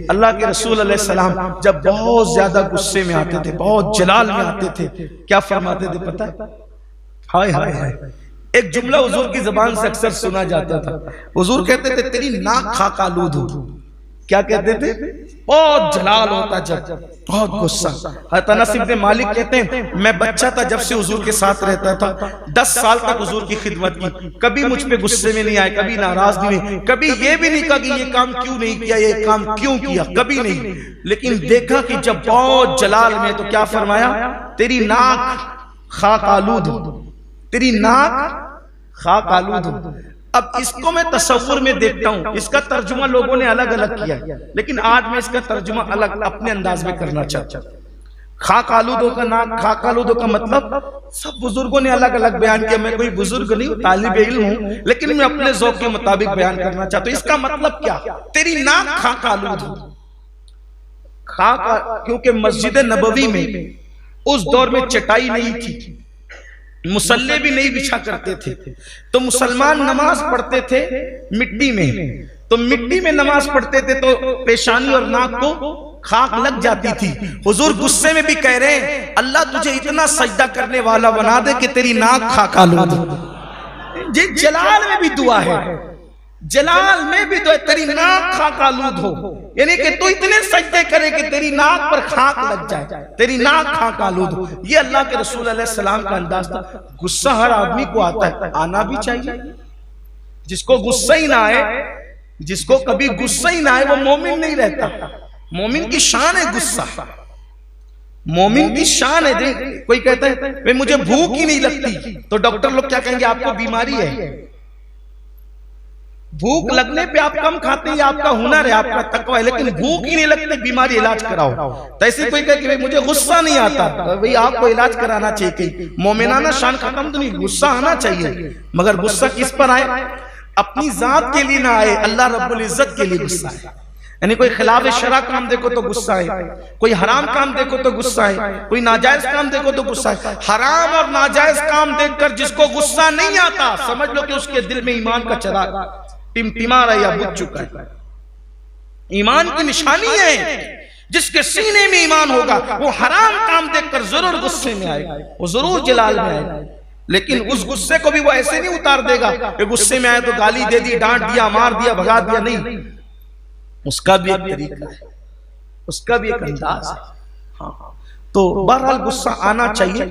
اللہ کے رسول علیہ السلام جب بہت زیادہ غصے میں آتے تھے، بہت جلال میں آتے تھے، کیا فرماتے تھے پتہ ہے؟ ہائے ہائے ہائے، ایک جملہ حضور کی زبان سے اکثر سنا جاتا تھا۔ حضور کہتے تھے تیری ناک خاک آلود ہو۔ کیا کہتے تھے؟ بہت جلال ہوتا جب، بہت غصہ۔ حضرت انس بن مالک کہتے ہیں میں بچہ تھا جب سے حضور کے ساتھ رہتا تھا، 10 سال تک حضور کی خدمت کی، کبھی مجھ پہ غصے میں نہیں آئے، کبھی ناراض نہیں ہوئے، کبھی یہ بھی نہیں کہا کہ یہ کام کیوں نہیں کیا، یہ کام کیوں کیا، کبھی نہیں۔ لیکن دیکھا کہ جب بہت جلال میں تو کیا فرمایا؟ تیری ناک خاک آلود ہو، تیری ناک خاک آلود ہو۔ اب اس کو میں تصور میں دیکھتا ہوں، اس کا ترجمہ لوگوں نے الگ الگ کیا، لیکن آج میں اس کا ترجمہ الگ اپنے انداز میں کرنا چاہتا ہوں۔ خاک آلودوں کا ناک خاک آلودوں کا مطلب سب بزرگوں نے الگ الگ بیان کیا۔ میں کوئی بزرگ نہیں ہوں، طالب علم ہوں، لیکن میں اپنے ذوق کے مطابق بیان کرنا چاہتا ہوں۔ اس کا مطلب کیا؟ تیری ناک خاک آلود ہو۔ خاک، کیونکہ مسجد نبوی میں اس دور میں چٹائی نہیں تھی، مصلے بھی نہیں بچھا کرتے تھے، تو مسلمان نماز پڑھتے تھے مٹی میں، تو مٹی میں نماز پڑھتے تھے تو پیشانی اور ناک کو خاک لگ جاتی تھی۔ حضور غصے میں بھی کہہ رہے ہیں اللہ تجھے اتنا سجدہ کرنے والا بنا دے کہ تیری ناک خاک آلود ہو۔ جلال میں بھی دعا ہے، جلال میں بھی دعا ہے تیری ناک خاک آلود ہو، یعنی کہ تو اتنے سجدے کرے کہ تیری ناک پر خاک لگ جائے، تیری ناک خاک آلود ہو۔ یہ اللہ کے رسول علیہ السلام کا انداز تھا۔ غصہ ہر آدمی کو آتا ہے، آنا بھی چاہیے۔ جس کو غصہ ہی نہ آئے، جس کو کبھی غصہ ہی نہ آئے، وہ مومن نہیں رہتا۔ مومن کی شان ہے غصہ، مومن کی شان ہے۔ کوئی کہتا ہے مجھے بھوک ہی نہیں لگتی، تو ڈاکٹر لوگ کیا کہیں گے؟ آپ کو بیماری ہے۔ بھوک لگنے پہ آپ کم کھاتے ہیں، آپ کا ہنر ہے، آپ کا تقوی ہے، لیکن بھوک ہی نہیں لگتی، بیماری علاج کراؤ۔ تو ایسے کوئی کہے کہ مجھے غصہ نہیں آتا، بھئی آپ کو علاج کرانا چاہیے کہ مومنانہ شان ختم تو نہیں، غصہ آنا چاہیے، مگر غصہ کس پر آئے؟ اپنی ذات کے لیے نہ آئے، اللہ رب العزت کے لیے غصہ ہے۔ یعنی کوئی خلاف شرع کام دیکھو تو غصہ ہے، کوئی حرام کام دیکھو تو غصہ ہے، کوئی ناجائز کام دیکھو تو غصہ ہے۔ حرام اور ناجائز کام دیکھ کر جس کو غصہ نہیں آتا، سمجھ لو کہ اس کے دل میں ایمان کا چراغ ٹمٹما رہا یا بجھ چکا ہے۔ ایمان کی نشانی ہے، جس کے سینے میں ایمان ہوگا وہ حرام کام دیکھ کر ضرور غصے میں آئے گا، وہ ضرور جلال میں آئے گا، لیکن اس غصے کو بھی وہ ایسے نہیں اتار دے گا کہ غصے میں آئے تو گالی دے دی، ڈانٹ دیا، مار دیا، بھگا دیا، نہیں۔ اس کا بھی ایک طریقہ ہے، اس کا بھی ایک انداز ہے۔ تو بہرحال غصہ آنا چاہیے۔